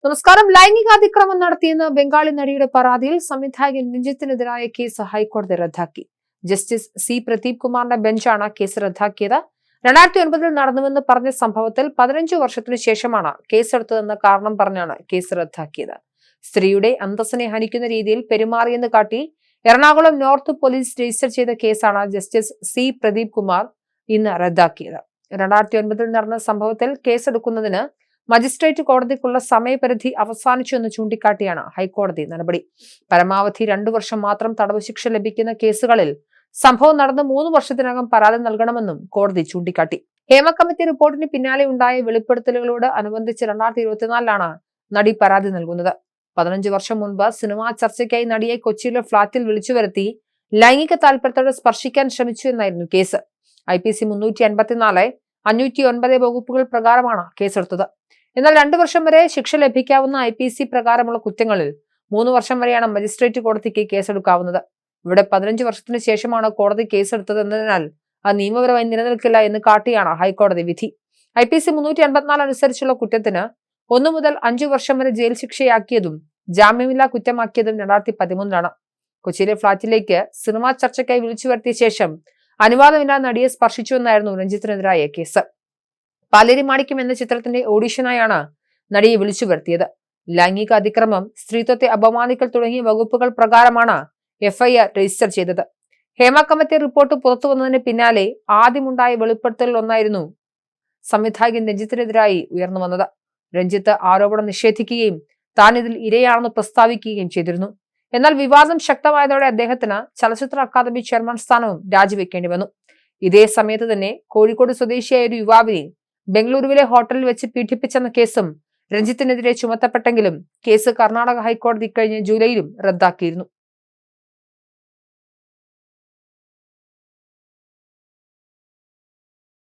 നമസ്കാരം. ലൈംഗികാതിക്രമം നടത്തിയെന്ന ബംഗാളി നടിയുടെ പരാതിയിൽ സംവിധായകൻ രഞ്ജിത്തിനെതിരായ കേസ് ഹൈക്കോടതി റദ്ദാക്കി. ജസ്റ്റിസ് സി പ്രദീപ് കുമാറിന്റെ ബെഞ്ചാണ് കേസ് റദ്ദാക്കിയത്. 2009 നടന്നുവെന്ന് പറഞ്ഞ സംഭവത്തിൽ 15 വർഷത്തിനു ശേഷമാണ് കേസെടുത്തതെന്ന കാരണം പറഞ്ഞാണ് കേസ് റദ്ദാക്കിയത്. സ്ത്രീയുടെ അന്തസ്സിനെ ഹനിക്കുന്ന രീതിയിൽ പെരുമാറിയെന്ന് കാട്ടി എറണാകുളം നോർത്ത് പോലീസ് രജിസ്റ്റർ ചെയ്ത കേസാണ് ജസ്റ്റിസ് സി പ്രദീപ് കുമാർ ഇന്ന് റദ്ദാക്കിയത്. 2009 നടന്ന സംഭവത്തിൽ കേസെടുക്കുന്നതിന് മജിസ്ട്രേറ്റ് കോടതിക്കുള്ള സമയപരിധി അവസാനിച്ചുവെന്ന് ചൂണ്ടിക്കാട്ടിയാണ് ഹൈക്കോടതി നടപടി. പരമാവധി 2 വർഷം മാത്രം തടവ് ശിക്ഷ ലഭിക്കുന്ന കേസുകളിൽ സംഭവം നടന്ന് 3 വർഷത്തിനകം പരാതി നൽകണമെന്നും കോടതി ചൂണ്ടിക്കാട്ടി. ഹേമ കമ്മിറ്റി റിപ്പോർട്ടിന് പിന്നാലെ ഉണ്ടായ വെളിപ്പെടുത്തലുകളോട് അനുബന്ധിച്ച് 2024 നടി പരാതി നൽകുന്നത്. 15 വർഷം മുൻപ് സിനിമാ ചർച്ചയ്ക്കായി നടിയെ കൊച്ചിയിലെ ഫ്ളാറ്റിൽ വിളിച്ചു വരുത്തി ലൈംഗിക താൽപര്യത്തോടെ സ്പർശിക്കാൻ ശ്രമിച്ചു എന്നായിരുന്നു കേസ്. IPC 354, 509 വകുപ്പുകൾ പ്രകാരമാണ് കേസെടുത്തത്. എന്നാൽ 2 വർഷം വരെ ശിക്ഷ ലഭിക്കാവുന്ന IPC പ്രകാരമുള്ള കുറ്റങ്ങളിൽ 3 വർഷം വരെയാണ് മജിസ്ട്രേറ്റ് കോടതിക്ക് കേസെടുക്കാവുന്നത്. ഇവിടെ 15 വർഷത്തിന് ശേഷമാണ് കോടതി കേസെടുത്തത് എന്നതിനാൽ അത് നിയമപരമായി നിലനിൽക്കില്ല എന്ന് കാട്ടിയാണ് ഹൈക്കോടതി വിധി. IPC 354 അനുസരിച്ചുള്ള കുറ്റത്തിന് 1 മുതൽ 5 വർഷം വരെ ജയിൽ ശിക്ഷയാക്കിയതും ജാമ്യമില്ലാ കുറ്റമാക്കിയതും 2013 കൊച്ചിയിലെ ഫ്ളാറ്റിലേക്ക് സിനിമാ ചർച്ചയ്ക്കായി വിളിച്ചു വരുത്തിയ ശേഷം അനുവാദമില്ലാതെ നടിയെ സ്പർശിച്ചുവെന്നായിരുന്നു രഞ്ജിത്തിനെതിരായ കേസ്. പാലേരി മാണിക്യം എന്ന ചിത്രത്തിന്റെ ഓഡിഷനായാണ് നടിയെ വിളിച്ചു വരുത്തിയത്. ലൈംഗിക അതിക്രമം, സ്ത്രീത്വത്തെ അപമാനിക്കൽ തുടങ്ങിയ വകുപ്പുകൾ പ്രകാരമാണ് FIR രജിസ്റ്റർ ചെയ്തത്. ഹേമ കമ്മിറ്റി റിപ്പോർട്ട് പുറത്തു വന്നതിന് പിന്നാലെ ആദ്യമുണ്ടായ വെളിപ്പെടുത്തലിൽ ഒന്നായിരുന്നു സംവിധായകൻ രഞ്ജിത്തിനെതിരായി ഉയർന്നു വന്നത്. രഞ്ജിത്ത് ആരോപണം നിഷേധിക്കുകയും താൻ ഇതിൽ ഇരയാണെന്ന് പ്രസ്താവിക്കുകയും ചെയ്തിരുന്നു. എന്നാൽ വിവാദം ശക്തമായതോടെ അദ്ദേഹത്തിന് ചലച്ചിത്ര അക്കാദമി ചെയർമാൻ സ്ഥാനവും രാജിവെക്കേണ്ടി വന്നു. ഇതേ സമയത്ത് തന്നെ കോഴിക്കോട് സ്വദേശിയായ ഒരു യുവാവിനെ ബംഗളൂരുവിലെ ഹോട്ടലിൽ വെച്ച് പീഡിപ്പിച്ചെന്ന കേസും രഞ്ജിത്തിനെതിരെ ചുമത്തപ്പെട്ടെങ്കിലും കേസ് കർണാടക ഹൈക്കോടതി കഴിഞ്ഞ ജൂലൈയിലും റദ്ദാക്കിയിരുന്നു.